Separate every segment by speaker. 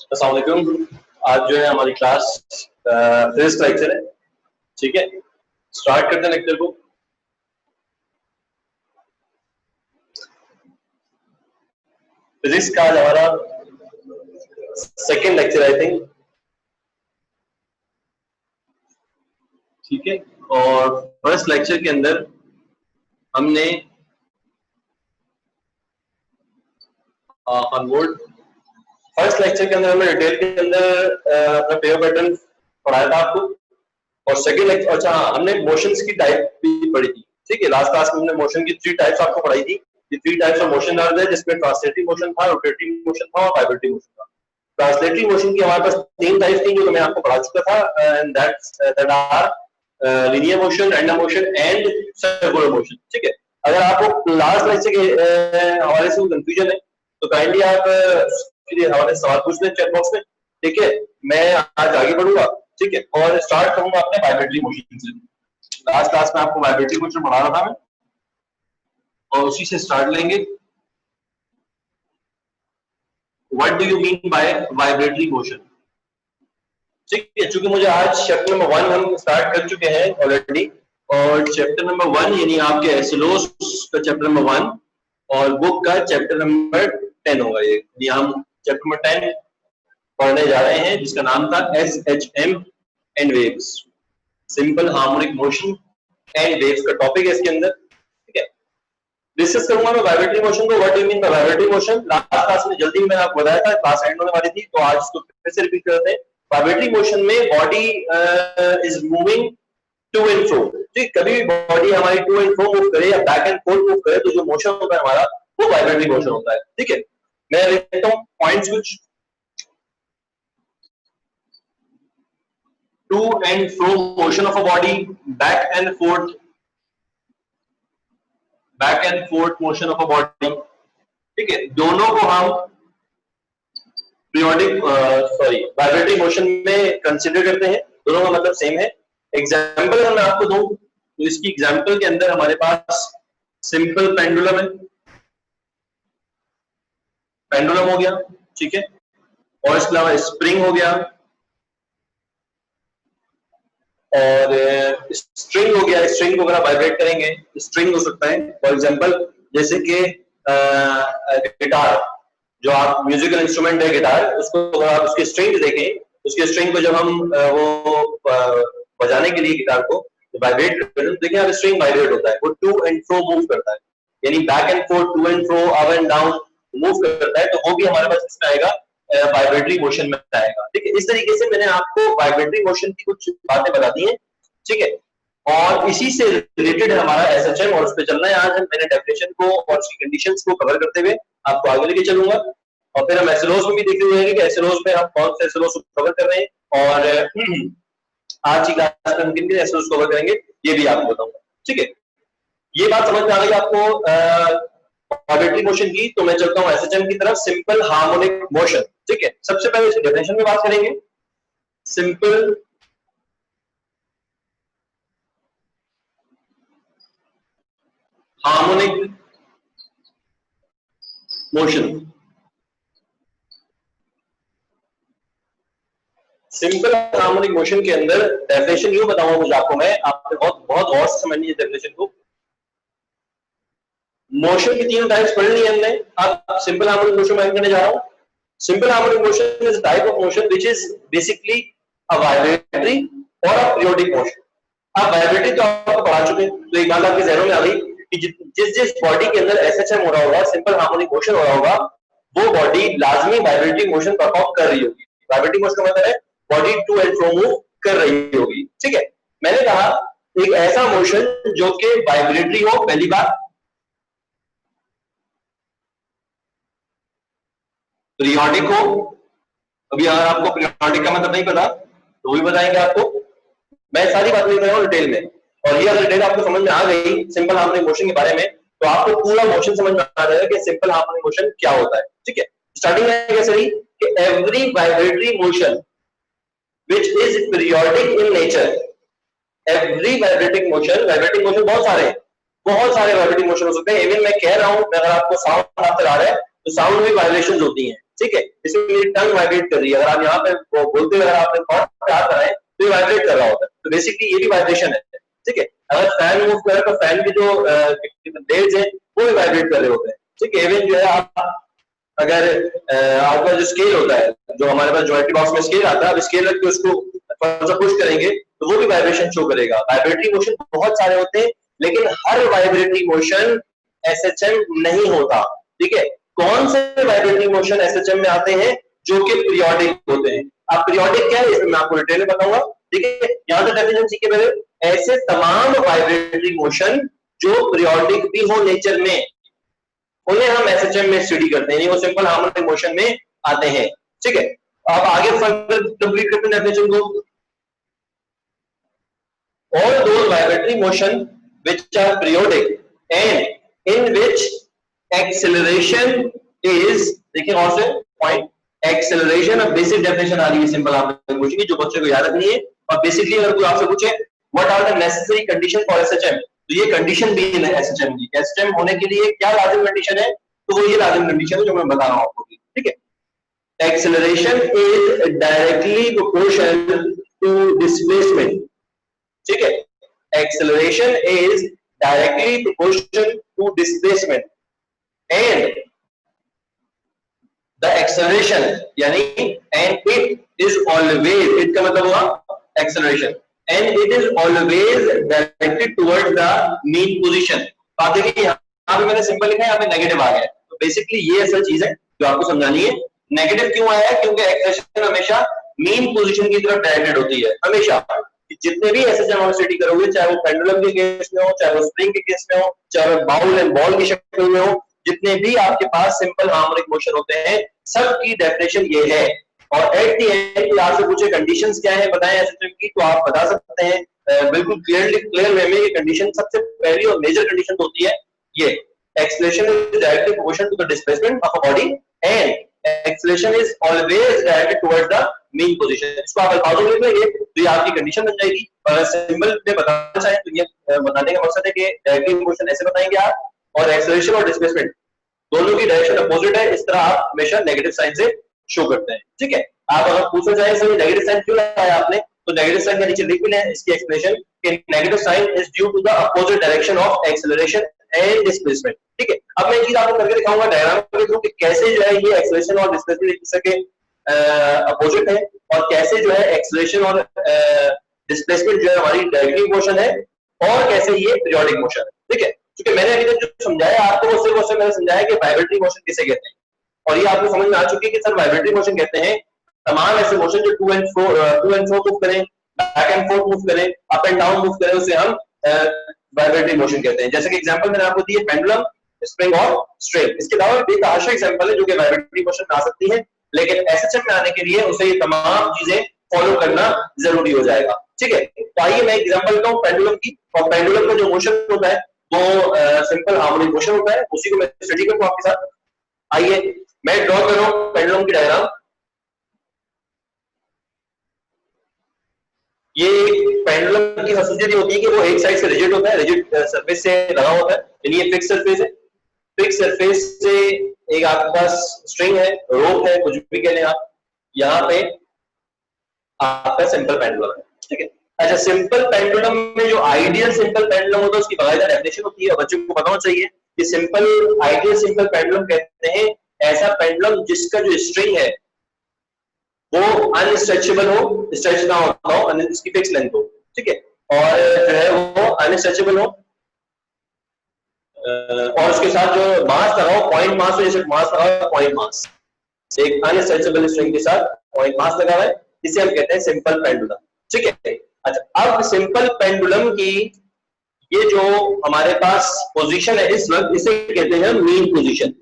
Speaker 1: अस्सलाम वालेकुम। आज जो है हमारी क्लास फिजिक्स का लेक्चर है। ठीक है, स्टार्ट करते हैं लेक्चर को। फिजिक्स का आज हमारा सेकेंड लेक्चर आई थिंक। ठीक है, और फर्स्ट लेक्चर के अंदर हमने फर्स्ट लेक्चर के अंदर हमने डिटेल के अंदर अपना पेयर पैटर्न पढ़ाया था आपको। और सेकंड लेक्चर, अच्छा हाँ, हमने मोशंस की टाइप भी पढ़ी थी। ठीक है, लास्ट क्लास में हमने मोशन की 3 टाइप्स आपको पढ़ाई थी। ये 3 टाइप्स ऑफ मोशन आ रहे थे, जिसमें ट्रांसलेटरी मोशन था, रोटेटरी मोशन था और वाइब्रेटरी मोशन था। ट्रांसलेटरी मोशन की हमारे पास 3 टाइप्स थी जो मैं आपको पढ़ा चुका था, and that are linear motion, random motion and circular motion. ठीक है, अगर आपको लास्ट लेक्चर के हवाले से कंफ्यूजन है तो काइंडली आप हमारे सवाल पूछ लें चैट बॉक्स में। ठीक है, मैं आज आगे बढ़ूंगा। ठीक है, और स्टार्ट करूंगा अपने वाइब्रेटरी मोशन से। लास्ट क्लास में आपको वाइब्रेटरी मोशन पढ़ा रहा था मैं, और उसी से स्टार्ट लेंगे। What do you mean by vibratory motion? ठीक है, चूंकि मुझे आज चैप्टर नंबर 1 हम स्टार्ट कर चुके हैं ऑलरेडी, और चैप्टर नंबर 1 यानी आपके एसएलओस का चैप्टर नंबर 1 और बुक का चैप्टर नंबर 10 होगा। ये हम चैप्टर नंबर 10 पढ़ने जा रहे हैं, जिसका नाम था SHM and waves, simple harmonic motion and waves का टॉपिक है इसके अंदर। ठीक है, डिस्कस करूंगा मैं वाइब्रेटरी मोशन को। What do you mean by vibratory motion? Last class में जल्दी मैंने आपको बताया था, क्लास एंड होने वाली थी, तो आज इसको फिर से रिपीट करते हैं। वाइब्रेटरी मोशन में body is moving to and fro. ठीक, कभी भी बॉडी हमारी टू एंड फ्रो मूव करे या बैक एंड फोर्थ मूव करे तो जो मोशन होता है हमारा वो वाइब्रेटरी मोशन होता है। ठीक है, मैं लिखता हूं पॉइंट्स कुछ। to and fro motion of a body, back and forth motion of a body। ठीक है, दोनों को हम पीरियोडिक वाइब्रेटरी मोशन में कंसीडर करते हैं। दोनों का मतलब सेम है। एग्जांपल अगर मैं आपको दूं तो इसकी एग्जांपल के अंदर हमारे पास सिंपल पेंडुलम है, पेंडुलम हो गया। ठीक है, और इसके अलावा स्प्रिंग हो गया और स्ट्रिंग हो गया। स्ट्रिंग को अगर आप वाइब्रेट करेंगे स्ट्रिंग हो सकता है, फॉर एग्जांपल जैसे कि गिटार, जो आप म्यूजिकल इंस्ट्रूमेंट है गिटार, उसको अगर आप उसकी स्ट्रिंग देखें, उसके स्ट्रिंग को जब हम वो बजाने के लिए गिटार को वाइब्रेट करते हैं, देखिए आप स्ट्रिंग वाइब्रेट होता है, वो टू एंड फ्रो मूव करता है, यानी back and forth, to and fro, up and down move करता है। तो वो भी हमारे पास इसमें आएगा, वाइब्रेटरी मोशन में आएगा। ठीक है, इस तरीके से मैंने आपको वाइब्रेटरी मोशन की कुछ बातें बता दी हैं। ठीक है, और इसी से रिलेटेड हमारा एसएचएम और उस पर चलना है। आज हम मैंने डेफिनेशन को और उसकी कंडीशंस को कवर करते हुए आपको आगे लेके चलूंगा, और फिर हम एसएलओस में भी देखते हुए कि एसएलओस में हम कौन से एसएलओस कवर कर रहे हैं, और आज की क्लास में हम किन किन एसएलओस कवर करेंगे ये भी आपको बताऊंगा। ठीक है, ये बात समझ में आ गई आपको वाइब्रेटरी मोशन की। तो मैं चलता हूं एसएचएम की तरफ, सिंपल हार्मोनिक मोशन। ठीक है, सबसे पहले इसकी डेफिनेशन में बात करेंगे। Simple harmonic motion. Simple harmonic motion के अंदर डेफिनेशन यूं बताऊंगा मुझे आपको, मैं आपने बहुत बहुत गौर से समझनी है डेफिनेशन को। मोशन की 3 टाइप्स पढ़ ली हमने, अब सिंपल हार्मोनिक मोशन मैं करने जा रहा हूं। Simple harmonic motion is type of motion which is basically a vibratory और अ पीरियोडिक मोशन। आप वाइब्रेटरी तो आपको पढ़ा चुके हैं, तो एक बात आपके ज़हनों में आ गई कि जिस जिस बॉडी के अंदर एसएचएम हो रहा होगा, सिंपल हार्मोनिक मोशन हो रहा होगा, वो बॉडी लाजमी वाइब्रेटरी मोशन परफॉर्म कर रही होगी। वाइब्रेटरी मोशन का मतलब है body to and fro move कर रही होगी। ठीक है, मैंने कहा एक ऐसा मोशन जो कि वाइब्रेटरी हो, पहली बात, पीरियोडिक हो। अभी अगर आपको पीरियोडिक का मतलब नहीं पता तो भी बताएंगे आपको, मैं सारी बात लिख रहा हूं डिटेल में। और ये अगर डिटेल आपको समझ में आ गई सिंपल हार्मोनिक मोशन के बारे में, तो आपको पूरा मोशन समझ में आ जाएगा कि सिंपल हार्मोनिक मोशन क्या होता है। ठीक है, स्टार्टिंग में कैसे रही कि every vibratory motion which is periodic in nature, every vibrating motion, vibrating motion बहुत सारे हैं, बहुत सारे वाइब्रेटिंग मोशन हो सकते हैं। इवन मैं कह रहा हूं, अगर आपको साउंड आप चला रहे हैं तो साउंड में वाइब्रेशंस होती हैं। ठीक है, इसमें मेरी टंग वाइब्रेट कर रही है, अगर आप यहाँ पे बोलते हुए अगर आपने थॉट पे हाथ लगाए तो ये वाइब्रेट कर रहा होता है, तो बेसिकली ये भी वाइब्रेशन है, ठीक है। अगर फैन मूव करे तो फैन की जो ब्लेड्स है वो भी वाइब्रेट कर रहे होते हैं, ठीक है। इवन जो है आप अगर आपका जो स्केल होता है, जो हमारे पास ज्योमेट्री बॉक्स में स्केल आता है, आप स्केल रख के उसको थोड़ा सा पुश करेंगे तो वो भी वाइब्रेशन शो करेगा। वाइब्रेटरी मोशन बहुत सारे होते हैं, लेकिन हर वाइब्रेटरी मोशन एसएचएम नहीं होता, ठीक है। कौन से वाइब्रेटरी मोशन एसएचएम में आते हैं? जो कि पीरियोडिक होते हैं। अब पीरियोडिक क्या है इसमें मैं आपको डिटेल में बताऊंगा, ठीक है। यहाँ तो डेफिनेशन सीखे पहले। ऐसे तमाम वाइब्रेटरी मोशन जो पीरियोडिक भी हो नेचर में, उन्हें हम एसएचएम में स्टडी करते हैं, वो सिंपल हार्मोनिक मोशन में आते हैं, ठीक है। अब आगे फर्दर कंप्लीट करते हैं डेफिनेशन को। all those vibratory motion which are periodic and in which acceleration is, देखिए और से point, acceleration of basic definition आ रही है सिंपल, आपने पूछेगी जो बच्चे को याद रखनी है। और बेसिकली अगर कोई आपसे पूछे what are the necessary condition for SHM, तो ये कंडीशन भी है एसएचएम की। एसएचएम होने के लिए क्या लाजिम कंडीशन है, तो वो ये लाजिम कंडीशन है जो मैं बता रहा हूं आपको, ठीक है। Acceleration is directly proportional to displacement, ठीक है। Acceleration is directly proportional to displacement and the acceleration यानी and it is always, it का मतलब हुआ acceleration, and it is always directed towards the mean position. आप देखिए यहाँ पे मैंने सिंपल लिखा है, यहाँ पे नेगेटिव आ गया है, तो बेसिकली ये असल चीज है जो आपको समझानी है। नेगेटिव क्यों आया है? क्योंकि एक्सेलरेशन हमेशा मीन पोजीशन की तरफ डायरेक्टेड होती है, हमेशा। जितने भी एसएचएम आप स्टडी करोगे, चाहे वो पेंडुलम के केस में हो, चाहे वो स्प्रिंग के केस में हो, चाहे वो बाउल एंड बॉल की शक्ल में हो, जितने भी आपके पास सिंपल हार्मोनिक मोशन होते हैं, सबकी डेफिनेशन ये है। और एट द एंड आपसे पूछे कंडीशंस क्या है बताएं एसएचएम की, तो आप बता सकते हैं बिल्कुल क्लियर वे में। ये कंडीशन सबसे पहली और मेजर कंडीशन तो होती है ये, acceleration is directly proportional to the displacement of a body and acceleration is always directed towards the mean position. इसको आप अल्फाजों में लिखेंगे तो ये आपकी कंडीशन बन जाएगी। और सिंबल में बताना चाहें तो ये बताने का मकसद है कि डायरेक्टली मोशन ऐसे बताएंगे आप, और एक्सेलरेशन और डिस्प्लेसमेंट दोनों की डायरेक्शन अपोजिट है, इस तरह आप हमेशा नेगेटिव साइन से शो करते हैं, ठीक है। आप अगर पूछना चाहें सर नेगेटिव साइन क्यों लगाया आपने, तो नेगेटिव साइन का नीचे लिख भी लें इसकी एक्सप्लेनेशन कि negative sign is due to the opposite direction of acceleration and displacement, ठीक है। अब मैं चीज आपको करके दिखाऊंगा डायग्राम के थ्रू कि कैसे जो है ये एक्सेलरेशन और डिस्प्लेसमेंट एक दूसरे के अपोजिट है, और कैसे जो है एक्सेलरेशन और डिस्प्लेसमेंट जो है हमारी डायरेक्टली मोशन है, और कैसे ये पीरियोडिक मोशन है, ठीक है। क्योंकि मैंने अभी तक जो समझाया आपको वो सिर्फ मैंने समझाया कि वाइब्रेटरी मोशन किसे कहते हैं, और ये आपको समझ में आ चुकी है कि सर वाइब्रेटरी मोशन कहते हैं तमाम ऐसे मोशन जो टू एंड फ्रो मूव करें, बैक एंड फोर्थ मूव करें, अप एंड डाउन मूव करें, उसे हम वाइब्रेटरी मोशन कहते हैं। जैसे कि एग्जांपल मैंने आपको दी है पेंडुलम, स्प्रिंग और स्ट्रिंग। इसके अलावा एक आशा एग्जांपल है जो कि वाइब्रेटरी मोशन में आ सकती है, लेकिन एसएचएम में आने के लिए उसे ये तमाम चीजें फॉलो करना जरूरी हो जाएगा, ठीक है। तो आइए मैं एग्जांपल लेता हूं पेंडुलम की, और पेंडुलम का जो मोशन होता है वो सिंपल हार्मोनिक मोशन होता है, उसी को मैं स्टडी करूंगा आपके साथ। आइए मैं ड्रॉ कर रहा हूं पेंडुलम की डायग्राम। ये पेंडुलम की खासियत होती है कि वो एक साइड से रिजिड होता है, रिजिड सरफेस से लगा होता है, यानी ये फिक्स सरफेस है। फिक्स सरफेस से एक आपके पास स्ट्रिंग है, रोप है, कुछ भी कह लें आप, यहाँ पे आपका सिंपल पेंडुलम है, ठीक है। अच्छा, सिंपल पेंडुलम में जो आइडियल सिंपल पेंडुलम होता है उसकी बाकायदा डेफिनेशन होती है, बच्चों को पता होना चाहिए कि सिंपल आइडियल सिंपल पेंडुलम कहते हैं ऐसा पेंडुलम जिसका जो स्ट्रिंग है वो अनस्ट्रेचेबल हो, स्ट्रेच ना होता हो, इसकी फिक्स लेंथ हो, ठीक है, और जो है वो अनस्ट्रेचेबल हो, और उसके साथ जो मास लगा हो पॉइंट मास हो, जैसे मास लगा हो पॉइंट मास, एक अनस्ट्रेचेबल स्ट्रिंग के साथ पॉइंट मास लगा हुआ है, इसे हम कहते हैं सिंपल पेंडुलम, ठीक है। अच्छा, अब सिंपल पेंडुलम की ये जो हमारे पास पोजीशन है इस वक्त, इसे कहते हैं मीन पोजीशन,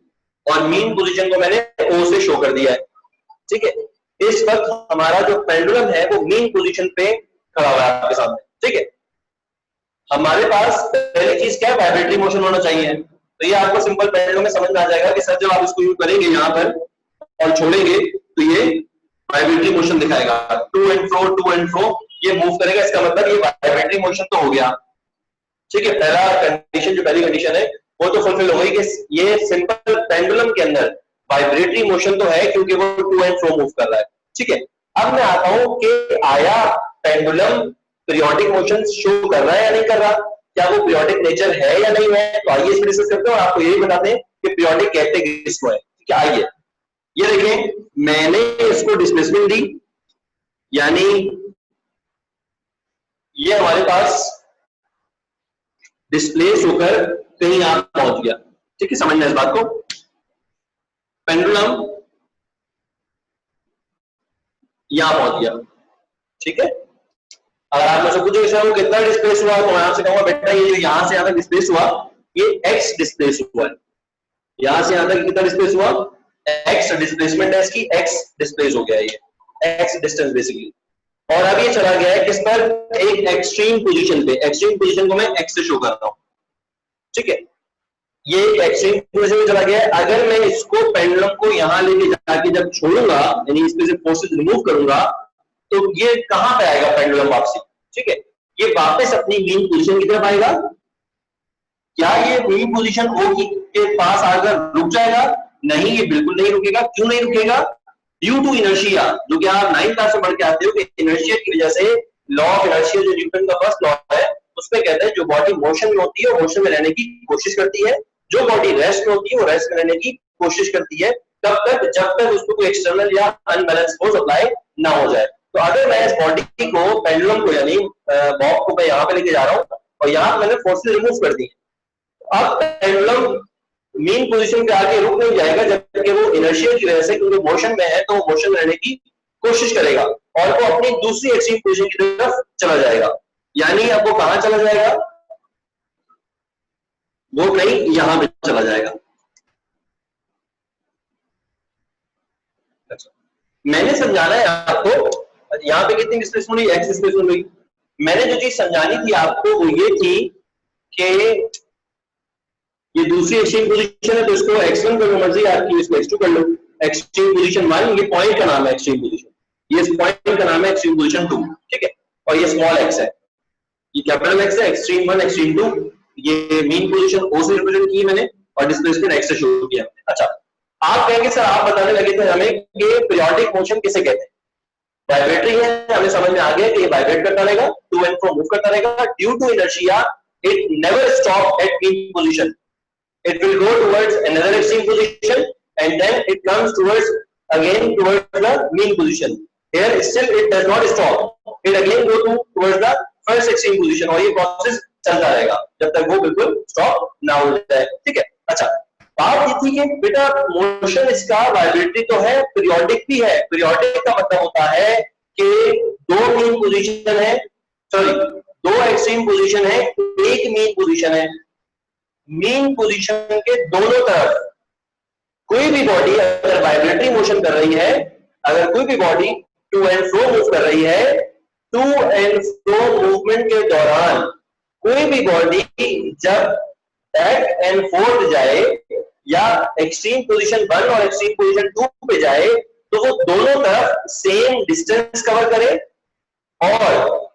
Speaker 1: और मीन पोजीशन को मैंने ओ से शो कर दिया है, ठीक है। इस वक्त हमारा जो पेंडुलम है वो मीन पोजीशन पे खड़ा हुआ है आपके सामने, ठीक है। हमारे पास पहली चीज क्या है, वाइब्रेटरी मोशन होना चाहिए, तो ये आपको सिंपल पेंडुलम में समझ में आ जाएगा कि सर जब आप इसको यूज करेंगे यहाँ पर और छोड़ेंगे तो ये वाइब्रेटरी मोशन दिखाएगा, टू एंड फ्रो ये मूव करेगा, इसका मतलब ये वाइब्रेटरी मोशन तो हो गया, ठीक है। पहला कंडीशन, जो पहली कंडीशन है वो तो फुलफिल हो गई कि ये सिंपल पेंडुलम के अंदर वाइब्रेटरी मोशन तो है क्योंकि वो टू एंड फ्रो मूव कर रहा है, ठीक है। अब मैं आता हूं कि आया पेंडुलम पीरियोडिक मोशन शो कर रहा है या नहीं कर रहा, क्या वो पीरियोडिक नेचर है या नहीं है। तो आइए इस पर डिस्कस करते हैं और आपको यही बताते हैं कि पीरियोडिक कहते किसको है। ठीक है, आइए ये देखें, मैंने इसको डिस्प्लेसमेंट दी, यानी ये हमारे पास डिस्प्लेस होकर कहीं यहां पहुंच गया, ठीक है, समझना इस बात को। पेंडुलम यहां पहुंच गया, ठीक है। अगर आप मुझसे पूछो सर वो कितना डिस्प्लेस हुआ, तो मैं आपसे कहूंगा बेटा ये जो यहां से यहां तक डिस्प्लेस हुआ ये एक्स डिस्प्लेस हुआ है, यहां से यहां तक कितना डिस्प्लेस हुआ, एक्स डिस्प्लेसमेंट है इसकी, एक्स डिस्प्लेस हो गया ये एक्स डिस्टेंस बेसिकली। और अब ये चला गया है किस पर, एक एक्सट्रीम पोजीशन पे। एक्सट्रीम पोजीशन को मैं एक्स से शो कर रहा हूं, ठीक है, ये एक्सट्रीम पोजीशन में चला गया है। अगर मैं इसको पेंडुलम को यहां लेके जाके जब छोड़ूंगा, यानी इसमें से फोर्सेस रिमूव करूंगा, तो ये कहां पे आएगा पेंडुलम वापसी, ठीक है, ये वापस अपनी मीन पोजीशन की तरफ आएगा। क्या ये मीन पोजीशन ओ के पास आकर रुक जाएगा, नहीं ये बिल्कुल नहीं रुकेगा। क्यों नहीं रुकेगा, ड्यू टू इनर्शिया, जो कि आप 9th क्लास में पढ़ के आते हो कि इनर्शिया की वजह से, लॉ ऑफ इनर्शिया जो न्यूटन का फर्स्ट लॉ है उसमें कहता है जो बॉडी मोशन में होती है वो मोशन में रहने की कोशिश करती है, जो बॉडी रेस्ट में होती है वो रेस्ट में रहने की कोशिश करती है, तब तक जब तक उसको कोई एक्सटर्नल या अनबैलेंस फोर्स अप्लाई ना हो जाए। तो अगर मैं इस बॉडी को, पेंडुलम को यानी बॉब को मैं यहाँ पे लेके जा रहा हूँ और यहाँ मैंने फोर्सेस रिमूव कर दी, अब पेंडुलम मीन पोजीशन पे आके रुक नहीं जाएगा, जबकि वो इनर्शिया की वजह से, क्योंकि मोशन में है तो वो मोशन रहने की कोशिश करेगा और वो अपनी दूसरी एक्सट्रीम पोजीशन की तरफ चला जाएगा। यानी अब वो कहां चला जाएगा, वो कहीं यहां पे चला जाएगा। अच्छा, मैंने समझाना है आपको, यहाँ पे कितनी डिस्प्लेसमेंट हुई, एक्स डिस्प्लेसमेंट हुई। मैंने जो चीज समझानी थी आपको वो ये थी कि ये दूसरी एक्सट्रीम पोजीशन है तो इसको x1 कर लो, मर्जी आपकी, इसको x2 कर लो। एक्सट्रीम पोजीशन 1 ये पॉइंट का नाम है एक्सट्रीम पोजीशन, ये इस पॉइंट का नाम है एक्सट्रीम पोजीशन 2, ठीक है, और ये स्मॉल x है, ये कैपिटल x है। एक्सट्रीम 1 एक्सट्रीम 2 ये मीन पोजीशन o से रिप्रेजेंट की मैंने और डिस्प्लेसमेंट x से शो किया। अच्छा, आप कहेंगे सर आप बताने लगे थे हमें कि पीरियोडिक मोशन किसे कहते हैं, वाइब्रेटरी है, हमें समझ में आ गया कि ये वाइब्रेट करता रहेगा, टू एंड फ्रो मूव करता रहेगा, due to inertia it never stop at mean position, it will go towards another extreme position and then it comes towards the mean position. Here still it does not stop, it again go towards the first extreme position और ये process चलता रहेगा जब तक वो बिल्कुल stop ना हो जाए, ठीक है। अच्छा, बात ये थी कि बेटा मोशन इसका वाइब्रेटरी तो है, पीरियोडिक भी है। पीरियोडिक का मतलब होता है कि दो मीन पोजीशन है, सॉरी दो एक्सट्रीम पोजीशन है, एक मीन पोजीशन है। मीन पोजीशन के दोनों तरफ कोई भी बॉडी अगर वाइब्रेटरी मोशन कर रही है, अगर कोई भी body to and fro move कर रही है, टू एंड फ्रो मूवमेंट के दौरान कोई भी बॉडी जब बैक एंड फोर्थ जाए या एक्सट्रीम पोजीशन 1 और एक्सट्रीम पोजीशन 2 पे जाए, तो वो दोनों तरफ सेम डिस्टेंस कवर करे और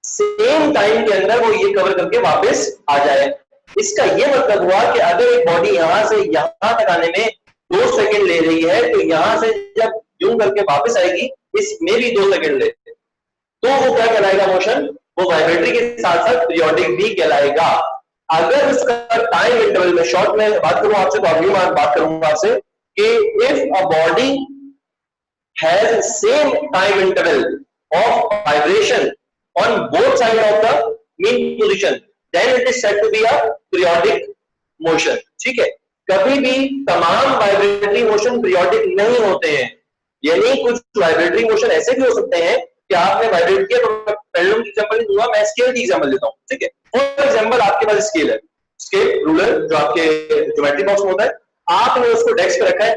Speaker 1: सेम टाइम के अंदर वो ये कवर करके वापस आ जाए। इसका ये मतलब हुआ कि अगर एक बॉडी यहां से यहां तक आने में 2 सेकंड ले रही है, तो यहां से जब यूं करके वापस आएगी इसमें भी 2 सेकंड ले, तो वो क्या कहलाएगा मोशन, वो वाइब्रेटरी के साथ साथ पीरियोडिक भी कहलाएगा। अगर उसका टाइम इंटरवल में, शॉर्ट में बात करूं आपसे, तो अगली बार बात करूंगा आपसे कि if a body has same time interval of vibration on both side of the mean position, then it is said to be a periodic motion, ठीक है। कभी भी तमाम वाइब्रेटरी मोशन पीरियोडिक नहीं होते हैं, यानी कुछ वाइब्रेटरी मोशन ऐसे भी हो सकते हैं कि आपने वाइब्रेट किया, तो मैं पेंडुलम की एग्जांपल नहीं दूंगा, मैं स्केल की एग्जांपल देता हूं, ठीक है। फॉर एग्जांपल आपके पास स्केल है, स्केल रूलर जो आपके ज्योमेट्री बॉक्स में होता है, आपने उसको डेस्क पे रखा है,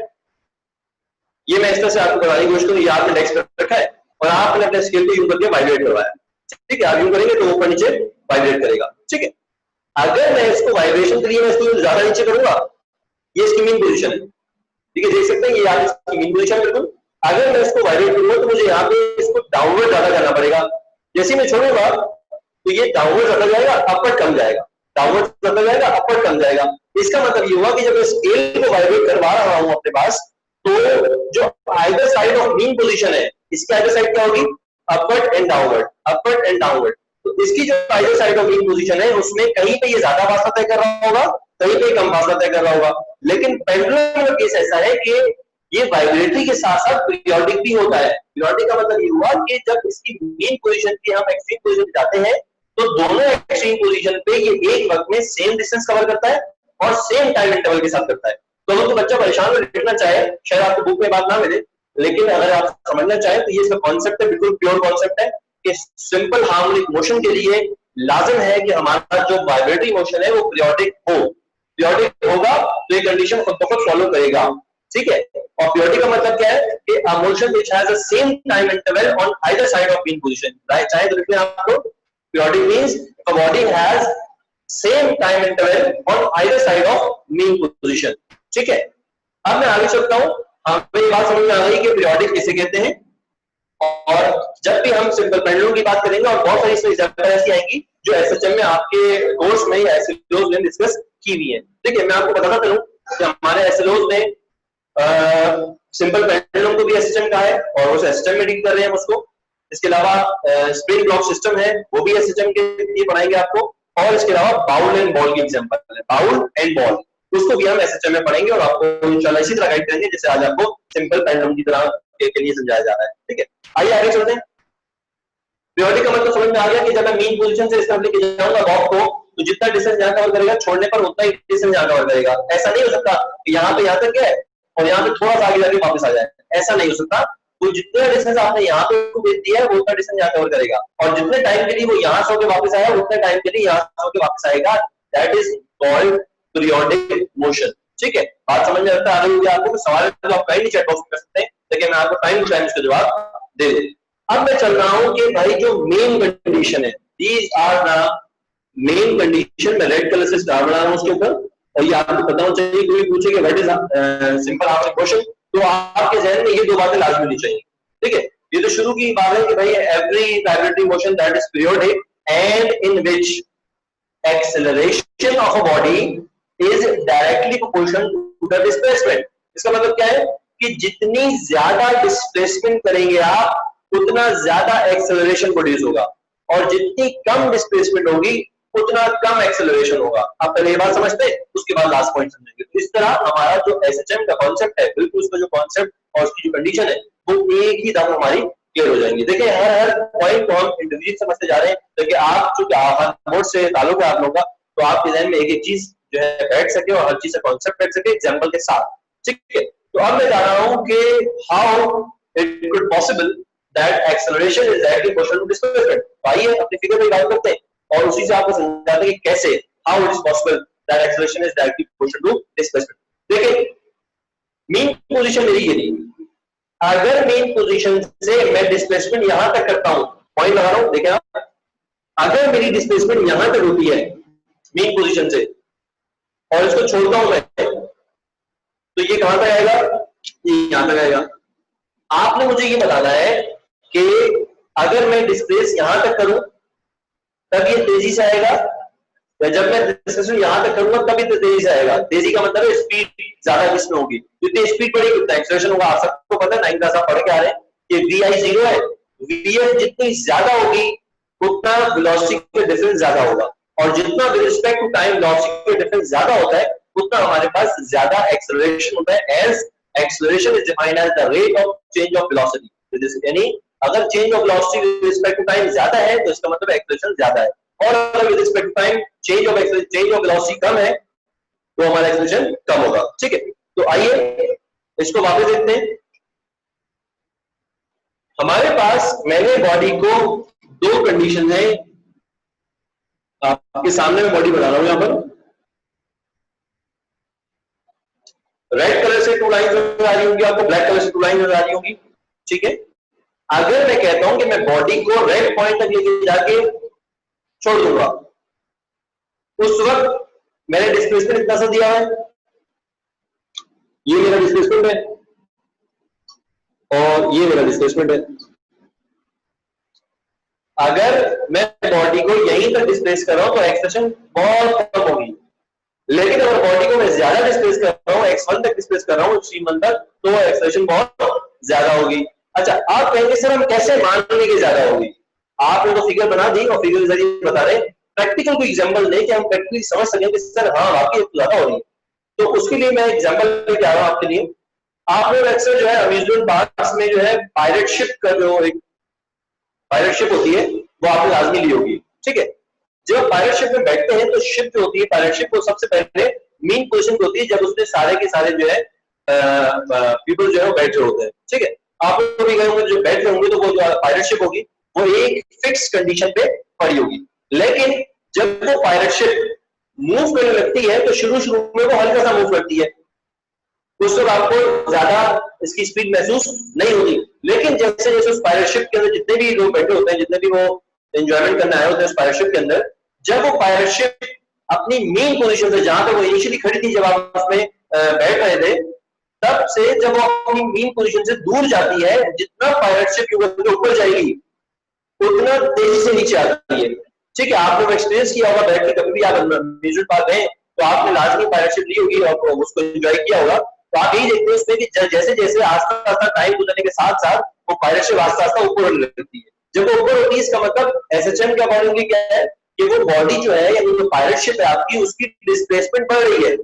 Speaker 1: ये मैं इस तरह से आपको बताने की कोशिश करूं, ये आपने डेस्क पे रखा है और आपने अपने स्केल को यूं करके वाइब्रेट करवाया, ठीक है। आप यूं करेंगे तो ऊपर नीचे वाइब्रेट करेगा, ठीक है। अगर मैं इसको वाइब्रेशन के लिए मैं इसको ज्यादा नीचे करूंगा, ये इसकी मीन पोजीशन है, ठीक है, देख सकते हैं ये यहाँ इसकी मीन पोजीशन बिल्कुल। अगर मैं इसको वाइब्रेट करूंगा तो मुझे यहाँ पे इसको डाउनवर्ड ज्यादा करना पड़ेगा, जैसे मैं छोड़ूंगा तो ये डाउनवर्ड ज्यादा जाएगा, अपवर्ड कम जाएगा, डाउनवर्ड ज्यादा जाएगा, अपवर्ड कम जाएगा। इसका मतलब ये हुआ कि जब मैं स्केल को वाइब्रेट करवा रहा हूं अपने पास, तो जो either side of mean position है, इसकी आइदर साइड क्या होगी? Upward and downward, upward and downward. तो इसकी जो either side of mean position है उसमें कहीं पे ये ज्यादा फासला तय कर रहा होगा, कहीं पे कम फासला तय कर रहा होगा। लेकिन पेंडुलम का केस ऐसा है कि ये वाइब्रेटरी के साथ साथ पीरियोडिक भी होता है। पीरियोडिक का मतलब ये हुआ कि जब इसकी मेन पोजीशन की हम एक्सट्रीम पोजीशन जाते हैं तो दोनों एक्सट्रीम पोजीशन पे ये एक वक्त में सेम डिस्टेंस कवर करता है और सेम टाइम इंटरवल के साथ करता है। तो अगर तो बच्चा परेशान में लिखना चाहे, शायद आपको बुक में बात ना मिले, लेकिन अगर आप समझना चाहें तो ये इसका कॉन्सेप्ट है, बिल्कुल प्योर कॉन्सेप्ट है कि सिंपल हार्मोनिक मोशन के लिए लाजिम है कि हमारा जो वाइब्रेटरी मोशन है वो पीरियोडिक हो। पीरियोडिक होगा तो ये कंडीशन खुद ब खुद फॉलो करेगा, ठीक है। और पीरियोडिक का मतलब क्या है कि a motion which has the same time interval on either side of mean position, right? चाहे तो लिख लें आप लोग, periodic means a body has same time interval on either side of mean position, ठीक है। अब मैं आगे चलता हूं, हमें ये बात समझ में आ गई कि पीरियोडिक किसे कहते हैं। और जब भी हम सिंपल पेंडुलम की बात करेंगे और बहुत सारी इसमें एग्जांपल ऐसी आएंगी जो एसएचएम में आपके कोर्स में या एसएलओस में डिस्कस की हुई है। देखिए मैं आपको बताता चलूं कि हमारे एसएलओस में सिंपल पेंडुलम को भी एसएचएम कहा है और उस एसएचएम में डील कर रहे हैं उसको। इसके अलावा स्प्रिंग ब्लॉक सिस्टम है, वो भी एसएचएम के लिए पढ़ाएंगे आपको। और इसके अलावा बाउल एंड बॉल की एग्जांपल है, बाउल एंड बॉल, उसको भी हम एसएचएम में पढ़ेंगे और आपको इंशाल्लाह इसी तरह गाइड करेंगे जैसे आज आपको सिंपल पेंडुलम की तरह के लिए समझाया जा रहा है, ठीक है। आइए आगे चलते हैं। पीरियोडिक का मतलब समझ में आ गया कि जब मैं मीन पोजीशन से इस लेके जाऊंगा बॉब को तो जितना डिस्टेंस यहां कवर करेगा छोड़ने पर उतना ही डिस्टेंस यहां कवर करेगा। ऐसा नहीं हो सकता कि यहां पे यहां तक है और यहां पे थोड़ा सा आगे जाके वापस आ जाए, ऐसा नहीं हो सकता। तो जितना डिस्टेंस आपने यहां पे भेज दिया है वो उतना डिस्टेंस यहां कवर करेगा और जितने टाइम के लिए वो यहां से होकर वापस आया उतने टाइम के लिए यहां से होकर वापस आएगा। That is called periodic motion, ठीक है। बात समझ में आता है आपको? सवाल तो आप कहीं चैट बॉक्स में कर सकते हैं, लेकिन मैं आपको टाइम टू टाइम इसका जवाब दे दूं। अब मैं चल रहा हूं कि भाई जो मेन कंडीशन है, these are the main condition, मैं रेड कलर से स्टार बना रहा हूं उसके ऊपर। और ये आपको पता होना चाहिए, कोई पूछे कि what is simple harmonic motion तो आपके जहन में ये दो बातें लाजमी होनी चाहिए, ठीक है। ये तो शुरू की बात है कि भाई every vibratory motion that is periodic and in which acceleration of a body is directly proportional to the displacement। इसका मतलब क्या है कि जितनी ज्यादा डिस्प्लेसमेंट करेंगे आप उतना ज्यादा एक्सेलरेशन प्रोड्यूस होगा और जितनी कम डिस्प्लेसमेंट होगी उतना कम एक्सेलरेशन होगा। आप पहले ये बात समझते हैं, उसके बाद लास्ट पॉइंट समझेंगे। तो इस तरह हमारा जो एसएचएम का कॉन्सेप्ट है, बिल्कुल उसका जो कॉन्सेप्ट और उसकी जो कंडीशन है वो एक ही दम हमारी क्लियर हो जाएंगे। देखिए हर पॉइंट को हम इंडिविजुअली समझते जा रहे हैं ताकि आप चूंकि बोर्ड से ताल्लुक है आप लोगों का, तो आपके ज़हन में एक एक चीज जो है बैठ सके और हर चीज का कॉन्सेप्ट बैठ सके एग्जांपल के साथ, ठीक है। तो अब मैं जा रहा हूं कि how it could possible that acceleration is directly proportional to displacement. आइए अपने फिगर पे बात करते हैं और उसी से आपको समझाते हैं कि कैसे, how it is possible that acceleration is directly proportional to displacement. देखिए मीन पोजीशन मेरी ये थी, अगर मेन पोजीशन से मैं डिस्प्लेसमेंट यहां तक करता हूं, पॉइंट लगा रहा हूं, देखिए आप, अगर मेरी डिस्प्लेसमेंट यहां तक होती है मेन पोजीशन से और इसको छोड़ता हूं मैं तो ये कहां तक आएगा? ये यहां तक आएगा। आपने मुझे ये बताना है कि अगर मैं डिस्प्लेस यहां तक करूं तब ये तेजी से आएगा या जब मैं डिस्प्लेसमेंट यहां तक करूंगा तब ये तेजी से आएगा? तेजी का मतलब है स्पीड ज्यादा किसमें होगी, जितनी स्पीड बढ़ेगी उतना एक्सेलरेशन होगा। आप सबको पता है 9 क्लास आप पढ़ के आ रहे हैं कि vi 0 है, vf जितनी ज्यादा होगी उतना वेलोसिटी का डिफरेंस ज्यादा होगा और जितना with respect to time velocity का डिफरेंस ज्यादा होता है उतना हमारे पास ज्यादा एक्सेलरेशन होता है। As acceleration is defined as the rate of change of velocity, यानी अगर change of velocity with respect to time ज्यादा है तो इसका मतलब एक्सेलरेशन ज्यादा है, और अगर with respect to time change of velocity कम है तो हमारा एक्सेलरेशन कम होगा, ठीक है। तो आइए इसको वापस देखते हैं। हमारे पास मैंने बॉडी को दो कंडीशन है, आपके सामने मैं बॉडी बना रहा हूं यहां पर, रेड कलर से 2 लाइन नजर आ रही होंगी आपको, ब्लैक कलर से 2 लाइन नजर आ रही होंगी, ठीक है। अगर मैं कहता हूं कि मैं बॉडी को रेड पॉइंट तक लेके जाके छोड़ दूंगा, उस वक्त मैंने डिस्प्लेसमेंट इतना सा दिया है, ये मेरा डिस्प्लेसमेंट है और ये मेरा डिस्प्लेसमेंट है। अगर मैं बॉडी को यहीं तक डिस्प्लेस कर रहा हूं तो एक्सेलरेशन बहुत कम होगी, लेकिन अगर बॉडी को मैं ज्यादा डिस्प्लेस कर रहा हूँ x1 तक डिस्प्लेस कर रहा हूँ एक्सट्रीम 1 तक, तो एक्सेलरेशन बहुत ज्यादा होगी। अच्छा, आप कहेंगे सर हम कैसे मान लेंगे कि ज्यादा होगी? आपने तो फिगर बना दी और फिगर के जरिए बता रहे, प्रैक्टिकल कोई एग्जांपल दे कि हम प्रैक्टिकली समझ सकें कि सर हाँ वाकई ज्यादा हो रही है। तो उसके लिए मैं एग्जांपल लेके आ रहा हूँ आपके लिए। आपने अक्सर जो है अम्यूजमेंट पार्क्स में जो है पायरेट शिप का जो एक पायरेट शिप होती है वो आपने लाजमी ली होगी, ठीक है। जब पायरेट शिप में बैठते हैं तो शिप जो होती है पायरेट शिप, वो सबसे पहले मेन पोजीशन होती है जब उसमें सारे के सारे जो है पीपल जो है वो बैठ रहे होते हैं, ठीक है। आप लोग भी गए होंगे, जो बैठ रहे होंगे तो वो जो पायरेट शिप होगी वो एक फिक्स कंडीशन पे पड़ी होगी। लेकिन जब वो पायरेट शिप मूव करने लगती है तो शुरू शुरू में वो हल्का सा मूव करती है, उस वक्त आपको ज्यादा इसकी स्पीड महसूस नहीं होती। लेकिन जैसे जैसे उस पायरेट शिप के अंदर जितने भी लोग बैठे होते हैं, जितने भी वो एंजॉयमेंट करने आए होते हैं उस पायरेट शिप के अंदर, जब वो पायरेट शिप अपनी मेन पोजीशन से, जहां पर वो इनिशियली खड़ी थी जब आप उसमें बैठ रहे थे, तब से जब वो अपनी मेन पोजीशन से दूर जाती है, जितना पायरेट शिप ऊपर जाएगी उतना तेजी से नीचे आती है, ठीक है। आपने एक्सपीरियंस किया होगा, बैठ के कभी भी आप अम्यूजमेंट पार्क गए तो आपने लाजमी पायरेट शिप ली होगी और उसको एंजॉय किया होगा। तो आप यही देखते हैं उसमें कि जैसे जैसे आस्ता आस्ता टाइम गुजरने के साथ साथ वो पायरेट शिप आस्ता आस्ता ऊपर होने लगती है। जब वो ऊपर होती है इसका मतलब एसएचएम के अकॉर्डिंगली क्या है कि वो बॉडी जो है यानी जो पायरेट शिप है आपकी, उसकी डिस्प्लेसमेंट बढ़ रही है,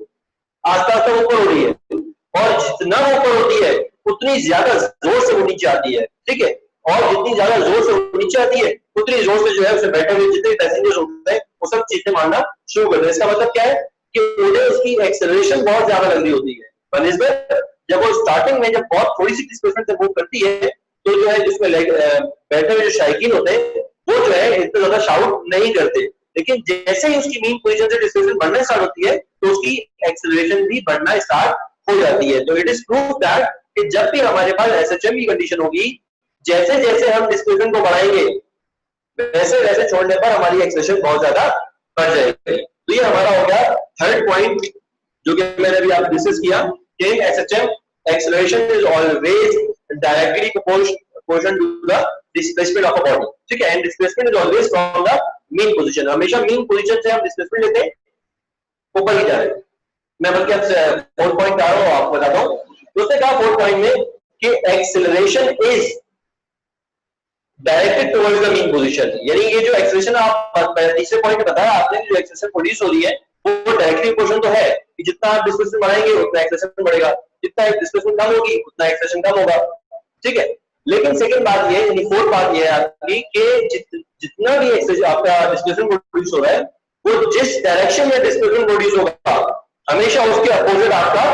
Speaker 1: आस्ता आस्ता ऊपर हो रही है, और जितना ऊपर होती है उतनी ज्यादा जोर से वो नीचे आती है, ठीक है। और जितनी ज्यादा जोर से वो नीचे आती है उतनी जोर से जो है उसमें बैठे हुए जितने पैसेंजर्स होते हैं वो सब चीजें मारना शुरू करते हैं। इसका मतलब क्या है कि उन्हें उसकी एक्सेलरेशन बहुत ज्यादा लग रही होती है बनिस्बत जब वो स्टार्टिंग में जब बहुत थोड़ी सी डिस्प्लेसमेंट से मूव करती है तो जो है जिसमें बैठे हुए जो शायकीन होते हैं वो जो है इतना ज्यादा शाउट नहीं करते। लेकिन जैसे ही उसकी मेन पोजीशन से डिस्प्लेसमेंट बढ़ना स्टार्ट होती है तो उसकी एक्सेलरेशन भी बढ़ना स्टार्ट हो जाती है। तो इट इज प्रूव दैट कि जब भी हमारे पास एसएचएम की कंडीशन होगी, जैसे जैसे हम डिस्प्लेसमेंट को बढ़ाएंगे वैसे वैसे छोड़ने पर हमारी एक्सेलरेशन बहुत ज्यादा बढ़ जाएगी। तो ये हमारा हो गया थर्ड पॉइंट जो कि मैंने अभी आप डिस्कस किया कि SHM acceleration is always directly proportional to the displacement of a body, ठीक है। And displacement is always from the main position, हमेशा मेन पोजीशन से हम डिस्प्लेसमेंट लेते हैं, ऊपर ही जा रहे हैं। मैं बल्कि आपसे फोर्थ पॉइंट आ रहा हूँ, आपको बताता हूँ। उसने कहा फोर्थ पॉइंट में कि acceleration is directed towards the main position, यानी ये जो एक्सेलरेशन आप तीसरे पॉइंट बताया आपने, जो एक्सेलरेशन प्रोड्यूस हो रही है वो डायरेक्टली प्रोपोर्शनल तो है कि जितना आप डिस्प्लेसमेंट बढ़ाएंगे उतना एक्सेलरेशन बढ़ेगा, जितना डिस्प्लेसमेंट कम होगी उतना एक्सेलरेशन कम होगा, ठीक है। लेकिन सेकंड बात ये, यानी फोर्थ बात ये है आपकी कि जितना भी एक्सेलरेशन आपका डिस्प्लेसमेंट प्रोड्यूस हो रहा है वो जिस डायरेक्शन में डिस्प्लेसमेंट प्रोड्यूस होगा हमेशा उसके अपोजिट आपका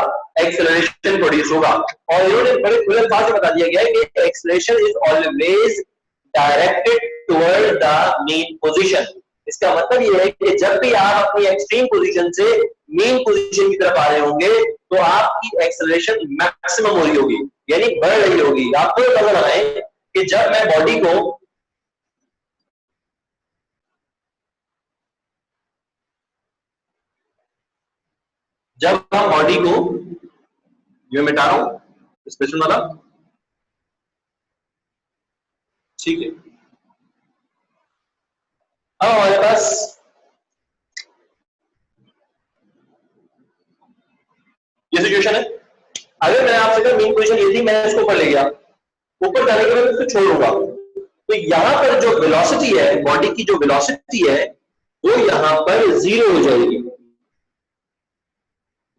Speaker 1: एक्सेलरेशन प्रोड्यूस होगा। और इन्होंने बड़े खुले अल्फाज में बता दिया गया है कि acceleration is always directed toward the main position. इसका मतलब ये है कि जब भी आप अपनी एक्सट्रीम पोजीशन से मेन पोजीशन की तरफ आ रहे होंगे तो आपकी एक्सेलरेशन मैक्सिमम हो रही होगी, यानी बढ़ रही होगी। आपको ये पता लगाए कि जब मैं बॉडी को हम बॉडी को जो मिटा रहा हूं स्पेशल वाला, ठीक है। अब हमारे पास ये सिचुएशन है, अगर मैंने आपसे कहा मेन पोजीशन ये थी, मैं इसको ऊपर ले गया, ऊपर जाने के बाद इसको छोड़ूंगा तो यहां पर जो वेलोसिटी है, बॉडी की जो वेलोसिटी है वो यहां पर जीरो हो जाएगी,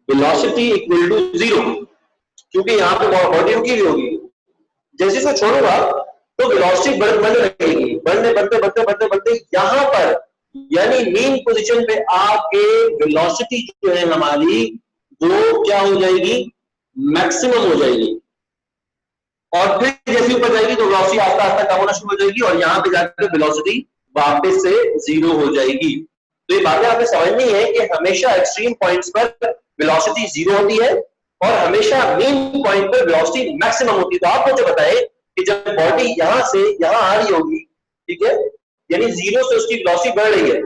Speaker 1: वेलोसिटी इक्वल टू जीरो, क्योंकि यहां पे बॉडी रुकी हुई होगी। जैसे इसको छोड़ूंगा तो वेलोसिटी बढ़ने लगेगी, बढ़ते बढ़ते बढ़ते बढ़ते बढ़ते यहां पर यानी मेन पोजीशन पे आके वेलोसिटी जो है हमारी वो क्या हो जाएगी, मैक्सिमम हो जाएगी। और फिर जैसे ऊपर जाएगी तो वेलोसिटी आस्ता आस्ता कम होना शुरू हो जाएगी और यहां पे जाकर वेलोसिटी वापस से जीरो हो जाएगी। तो ये बातें आपने समझनी है कि हमेशा एक्सट्रीम पॉइंट्स पर वेलोसिटी जीरो होती है और हमेशा मेन पॉइंट पर वेलोसिटी मैक्सिमम होती है। तो आप मुझे बताएं कि जब बॉडी यहां से यहां आ रही होगी, ठीक है, यानी जीरो से उसकी वेलोसिटी बढ़ रही है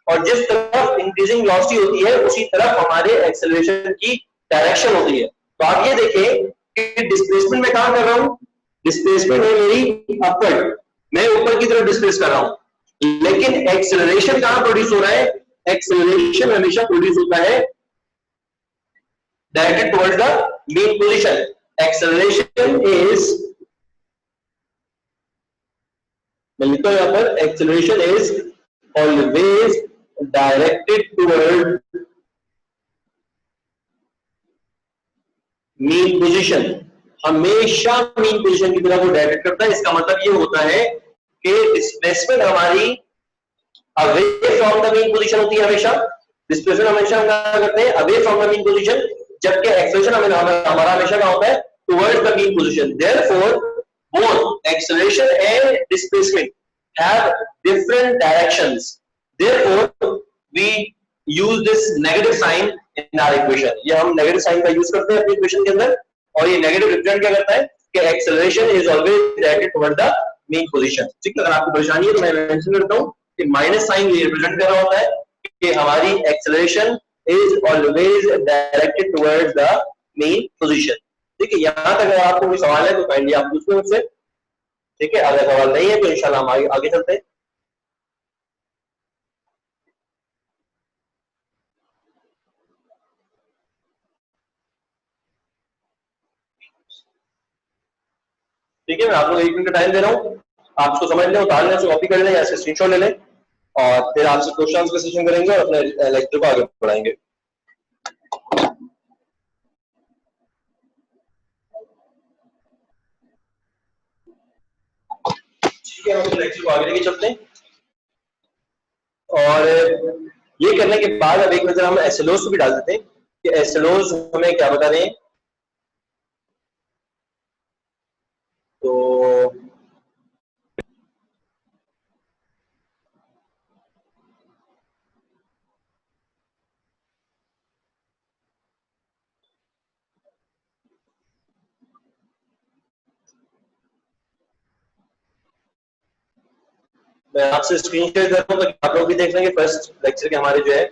Speaker 1: और जिस तरफ इंक्रीजिंग वेलोसिटी होती है उसी तरफ हमारे एक्सेलरेशन की डायरेक्शन होती है। तो आप ये देखें कि डिस्प्लेसमेंट में काम कर रहा हूं, डिस्प्लेसमेंट है मेरी अपवर्ड, मैं ऊपर की तरफ डिस्प्लेस कर रहा हूं, लेकिन एक्सेलरेशन कहां प्रोड्यूस हो रहा है, एक्सेलरेशन हमेशा प्रोड्यूस होता है directed towards the mean position. Acceleration is, मैं लिखता हूं यहां पर, acceleration is always directed toward mean position. हमेशा mean position की तरफ वो डायरेक्ट करता है. इसका मतलब ये होता है कि डिस्प्लेसमेंट हमारी away from the mean position होती है हमेशा. डिस्प्लेसमेंट हमेशा हम क्या करते हैं, away from the mean position, जबकि एक्सेलरेशन हमारा हमेशा क्या होता है, towards the mean position. Therefore both acceleration and displacement have different directions. Therefore we use this negative sign in our equation. ये हम नेगेटिव साइन का यूज करते हैं अपनी इक्वेशन के अंदर. और ये नेगेटिव रिप्रेजेंट क्या करता है कि acceleration is always directed toward the mean position. ठीक है, अगर आपको परेशानी है तो मैं मेंशन करता हूं कि माइनस साइन ये रिप्रेजेंट कर रहा होता है कि हमारी acceleration is always directed towards the mean position. ठीक है, यहां तक अगर आपको कोई सवाल है तो काइंडली आप पूछ लो मुझसे. ठीक है, अगर सवाल नहीं है तो इंशाल्लाह हम आगे चलते हैं. ठीक है, मैं आप लोग 1 मिनट का टाइम दे रहा हूँ. आप इसको समझ लें, उतार लें, कॉपी कर लें या स्क्रीनशॉट ले लें और फिर आपसे क्वेश्चन का सेशन करेंगे और अपने लेक्चर को आगे बढ़ाएंगे. ठीक है, हम लेक्चर को आगे लेके चलते हैं. और ये करने के बाद अब एक नजर हम एसएलओस को भी डाल देते हैं कि एसएलओस हमें क्या बता रहे हैं. तो मैं आपसे स्क्रीन शेयर कर रहा हूँ ताकि आप लोग भी देख लेंगे फर्स्ट लेक्चर के हमारे जो है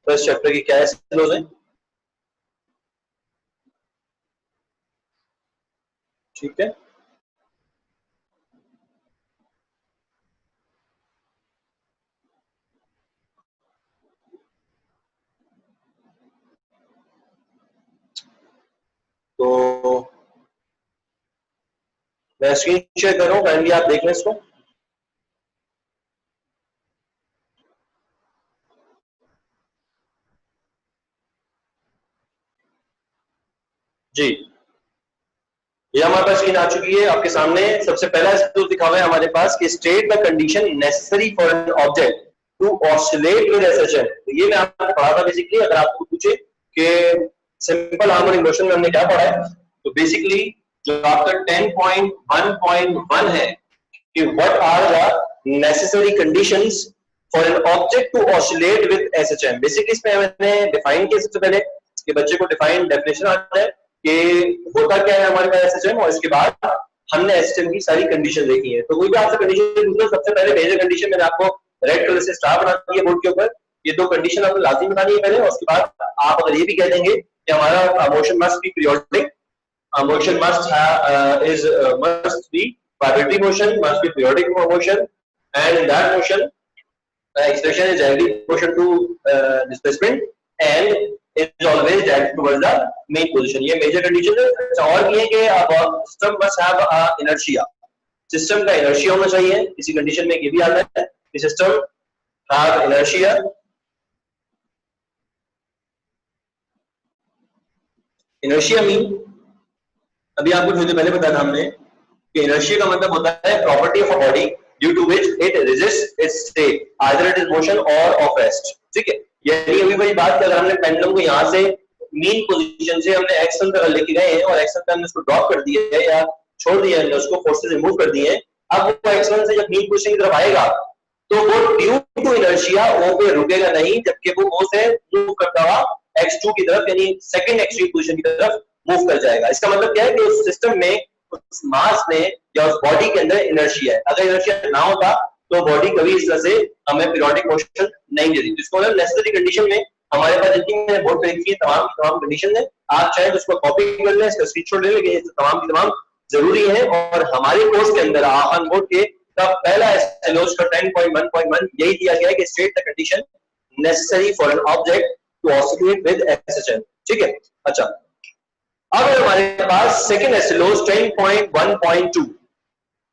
Speaker 1: फर्स्ट चैप्टर की क्या एसएलओस है. ठीक है, तो मैं स्क्रीन शेयर कर रहा हूँ, काइंडली आप देख लें इसको. जी, ये हमारे पास स्क्रीन आ चुकी है आपके सामने. सबसे पहला जो दिखा हुआ है हमारे पास कि state the condition necessary for an object to oscillate with SHM. ये मैं आपको पढ़ा था बेसिकली. अगर आपको पूछे कि सिंपल हार्मोनिक मोशन में हमने क्या पढ़ा है, तो बेसिकली जो आपका 10.1.1 है कि what are the necessary conditions for an object to oscillate with SHM. Basically इसमें मैंने डिफाइन किया सबसे पहले कि बच्चे को डिफाइन डेफिनेशन आता है कि होता क्या है हमारे पास एसएचएम, और इसके बाद हमने एसएचएम की सारी कंडीशन देखी है. तो कोई भी आपसे कंडीशन पूछे, सबसे पहले मेजर कंडीशन मैंने आपको रेड कलर से स्टार बना दिया बोर्ड के ऊपर. ये 2 कंडीशन आपको लाजिम बतानी है पहले, और उसके बाद आप अगर ये भी कह देंगे कि हमारा motion must be periodic, motion must be vibratory motion, must be periodic motion, and in that motion acceleration is directly proportional to displacement and is always directed towards the main position. ये major condition है. अच्छा, और भी है कि system must have inertia. System का inertia होना चाहिए. इसी कंडीशन में ये भी आता है कि system have inertia. inertia mean अभी आपको थोड़ी देर पहले बताया था हमने कि inertia का मतलब होता है property of a body due to which it resists its state, either it is motion or of rest. ठीक है, यानी अभी वही बात कि अगर हमने पेंडुलम को यहाँ से मीन पोजीशन से हमने एक्सल तक लेके गए हैं और एक्सल पे हमने उसको ड्रॉप कर दिया है या छोड़ दिया है, उसको फोर्सेस रिमूव कर दिए हैं. अब वो एक्सल से जब मीन पोजीशन की तरफ आएगा तो वो ड्यू टू इनर्शिया ओ पे रुकेगा नहीं, जबकि वो ओ से मूव करता हुआ x2 की तरफ यानी सेकंड एक्सट्रीम पोजीशन की तरफ मूव कर जाएगा. इसका मतलब क्या है कि उस सिस्टम में, उस मास में या उस बॉडी के अंदर इनर्शिया है. अगर इनर्शिया ना होता तो बॉडी कभी इस तरह से हमें पीरियोडिक मोशन नहीं देती. इसको मतलब नेसेसरी कंडीशन में हमारे पास जितनी मैंने बोर्ड पे लिखी है तमाम कंडीशन है. आप चाहे तो उसको कॉपी कर लें, इसका स्क्रीनशॉट ले लें, ये तमाम की तमाम जरूरी है. और हमारे कोर्स के अंदर आहान बोर्ड के का पहला एसएलओस का 10.1.1 यही दिया गया है कि state the condition necessary for an object to oscillate with SHM. ठीक है, अच्छा, अब हमारे पास सेकेंड एसिलोज 10.1.2,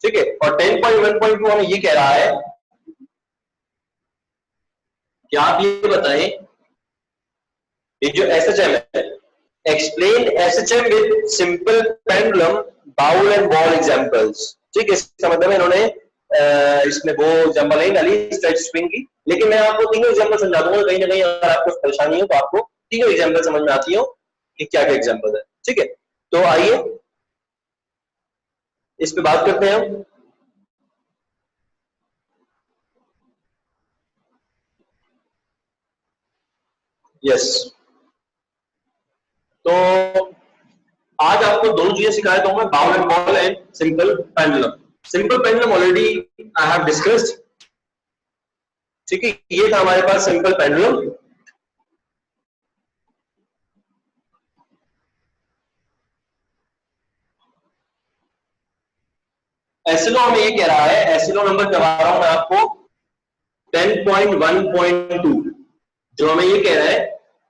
Speaker 1: ठीक है, और 10.1.2 हमें ये कह रहा है कि आप ये बताएं, ये जो एसएचएम है, explain SHM with simple pendulum bowl and ball examples, ठीक है, इसका मतलब इन्होंने इसमें वो एग्जांपल नहीं डाली स्ट्रेच स्प्रिंग की, लेकिन मैं आपको तीनों एग्जांपल समझा दूंगा, कहीं ना कहीं अगर आपको परेशानी हो तो आपको तीनों एग्जांपल समझ में आती हो कि क्या क्या एग्जांपल है, ठीक है। तो आइए इस पे बात करते हैं हम। यस, तो आज आपको दोनों चीजें सिखाया तो मैं, bowl and ball and simple pendulum. Simple pendulum already I have discussed, ठीक है, ये था हमारे पास सिंपल पेंडुलम। एसिलो हमें ये कह रहा है, एसिलो नंबर करवा रहा हूं मैं आपको 10.1.2, जो हमें ये कह रहा है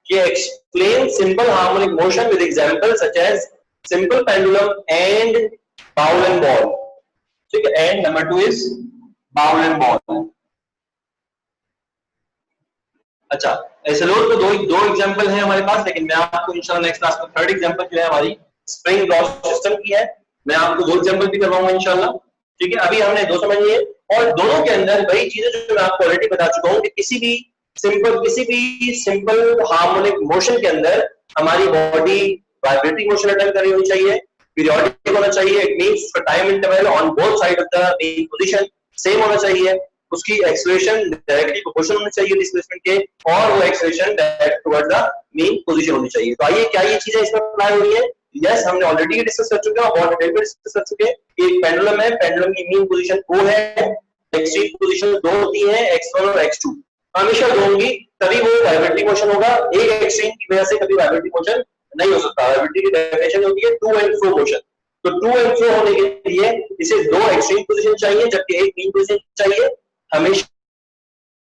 Speaker 1: कि explain simple harmonic motion with example such as simple pendulum and bowl and ball, ठीक है, and number 2 is bowl and ball. अच्छा, एसिलो तो दो एग्जांपल हैं हमारे पास, लेकिन मैं आपको इंशाल्लाह नेक्स्ट क्लास में थर्ड एग्जांपल जो है हमारी स्प्रिंग लॉस सिस्टम की है, मैं आपको दो एग्जांपल भी करवाऊंगा इंशाल्लाह, ठीक है। अभी हमने दो समझ लिए, और दोनों के अंदर वही चीजें जो मैं आपको ऑलरेडी बता चुका हूं कि किसी भी सिंपल हार्मोनिक मोशन के अंदर हमारी बॉडी वाइब्रेटिंग मोशन अटेंड कर रही होनी चाहिए, पीरियोडिक होना चाहिए, it means time interval on both side of the main position same होना चाहिए, उसकी एक्सेलरेशन डायरेक्टली प्रोपोर्शनल होनी चाहिए डिस्प्लेसमेंट के, और वो acceleration direct towards the main position होनी चाहिए। तो आइए, क्या ये चीजें इसमें अप्लाई हो रही है? यस, हमने ऑलरेडी डिस्कस कर चुके हैं, बहुत डिटेल में डिस्कस कर चुके हैं कि एक पेंडुलम है, पेंडुलम की मीन पोजीशन O है, एक्सट्रीम पोजीशन दो होती है, x1 और x2, हमेशा दो होंगी, तभी वो वाइब्रेटिंग मोशन होगा। एक एक्सट्रीम की वजह से कभी वाइब्रेटिंग मोशन नहीं हो सकता। वाइब्रेटिंग की डेफिनेशन होती है टू एंड फ्रो मोशन, तो टू एंड फ्रो होने के लिए इसे दो एक्सट्रीम पोजीशन चाहिए जबकि एक मीन पोजीशन चाहिए। हमेशा